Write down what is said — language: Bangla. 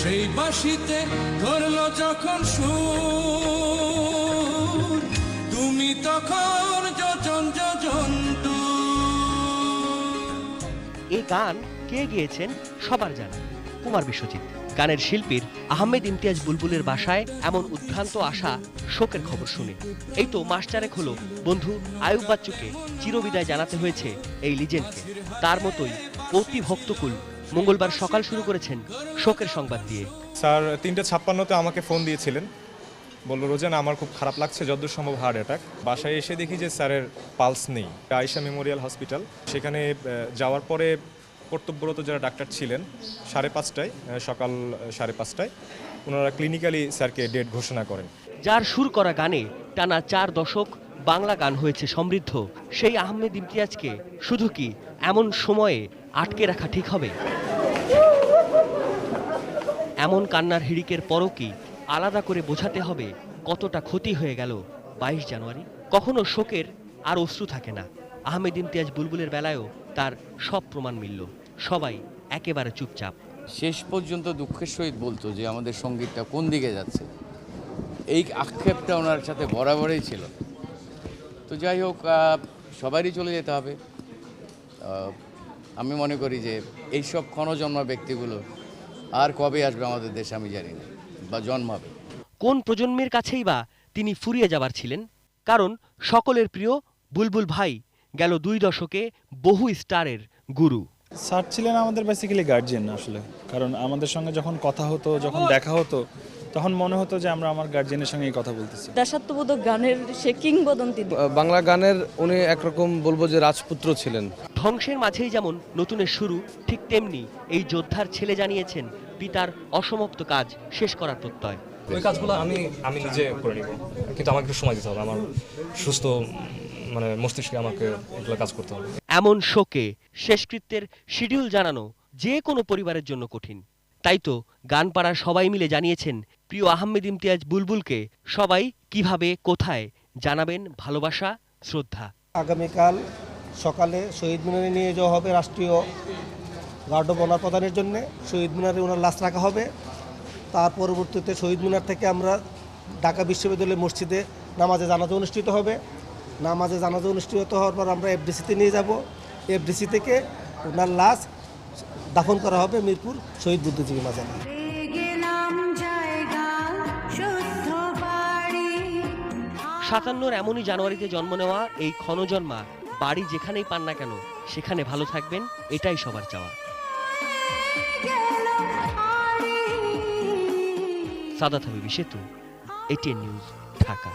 সেই বাঁশিতে ধরলো যখন সুর, তুমি তখন যোজন যোজন দূর। এই গান কে গেয়েছেন সবার জানা, কুমার বিশ্বজিৎ। গানের শিল্পীর আহমেদ ইমতিয়াজ বুলবুলের বাসায় এমন উদ্ভ্রান্ত আশা শোকের খবর শুনে। এই তো মাস চারেক হলো বন্ধু আয়ুব বাচ্চুকে চিরবিদায় জানাতে হয়েছে এই লিজেন্ডকে। তার মতোই অতি ভক্তকুল মঙ্গলবার সকাল শুরু করেছেন শোকের সংবাদ দিয়ে। স্যার 3:56-তে আমাকে ফোন দিয়েছিলেন, বলল রোজান আমার খুব খারাপ লাগছে, যতদূর সম্ভব হার্ট অ্যাটাক। বাসায় এসে দেখি যে স্যারের পালস নেই। আয়েশা মেমোরিয়াল হসপিটাল, সেখানে যাওয়ার পরে কর্তব্যরত যারা ডাক্তার ছিলেন 5:30টায়, সকাল 5:30টায় ওনারা ক্লিনিক্যালি স্যারকে ডেড ঘোষণা করেন। যার সুর করা গানে টানা 4 দশক বাংলা গান হয়েছে সমৃদ্ধ, সেই আহমেদ ইমতিয়াজকে শুধু কি এমন সময়ে আটকে রাখা ঠিক হবে? এমন কান্নার হিড়িকের পরও কি আলাদা করে বোঝাতে হবে কতটা ক্ষতি হয়ে গেল 22 জানুয়ারি? কখনো শোকের আর অশ্রু থাকে না। আহমেদ ইমতিয়াজ বুলবুলের বেলায়ও তার সব প্রমাণ মিলল। সবাই একেবারে চুপচাপ। শেষ পর্যন্ত দুঃখের সহিত বলতো যে আমাদের সঙ্গীতটা কোন দিকে যাচ্ছে, এই আক্ষেপটা ওনার সাথে বরাবরই ছিল। তো যাই হোক, সবারই চলে যেতে হবে। আমি মনে করি যে এইসব ক্ষণজন্মা ব্যক্তিগুলো আর কবে আসবে আমাদের দেশে আমি জানি না, বা জন্মাবে। কোন প্রজন্মের কাছেই বা তিনি ফুরিয়ে যাবার ছিলেন? কারণ সকলের প্রিয় বুলবুল ভাই গেল 2 দশকে বহু স্টারের গুরু। স্যার ছিলেন আমাদের বেসিক্যালি গার্জিয়ান আসলে, কারণ আমাদের সঙ্গে যখন কথা হতো, যখন দেখা হতো, তখন মনে হতো যে আমরা আমার গার্জিয়ানের সঙ্গে এই কথা বলতেছি। দেশাত্মবোধক গানের সে কিংবদন্তি। বাংলা গানের উনি একরকম বলবো যে রাজপুত্র ছিলেন। ধ্বংসের মাঝেই যেমন নতুনের শুরু, ঠিক তেমনি এই যোদ্ধার ছেলে জানিয়েছেন পিতার অসমাপ্ত কাজ শেষ করার প্রত্যয়। ওই কাজগুলো আমি নিজে করে নিব, কিন্তু আমাকে একটু সময় দিতে হবে। আমার সুস্থ মস্তিষ্কে আমাকে এগুলো কাজ করতে হবে। এমন শোকে শেষকৃত্যের শিডিউল জানানো যে কোনো পরিবারের জন্য কঠিন। তাই তো গান পাড়ার সবাই মিলে জানিয়েছেন প্রিয় আহমেদ ইমতিয়াজ বুলবুলকে সবাই কিভাবে কোথায় জানাবেন ভালোবাসা, শ্রদ্ধা। আগামীকাল সকালে শহীদ মিনারে নিয়ে যাওয়া হবে রাষ্ট্রীয় গার্ড অফ অনার প্রদানের জন্য। শহীদ মিনারে ওনার লাশ রাখা হবে। তার পরবর্তীতে শহীদ মিনার থেকে আমরা ঢাকা বিশ্ববিদ্যালয় মসজিদে নামাজে জানাজা অনুষ্ঠিত হবে। নামাজে জানাজা অনুষ্ঠিত হওয়ার পর আমরা এফডিসিতে নিয়ে যাব। এফডিসি থেকে ওনার লাশ দাফন করা হবে মিরপুর শহীদ বুদ্ধিজীবী মাজারে। 57 এমনই জানুয়ারিতে জন্ম নেওয়া এই ক্ষণজন্মা বাড়ি যেখানেই পান না কেন সেখানে ভালো থাকবেন, এটাই সবার চাওয়া। সাদাত হাবিবি সেতু, ATN নিউজ, ঢাকা।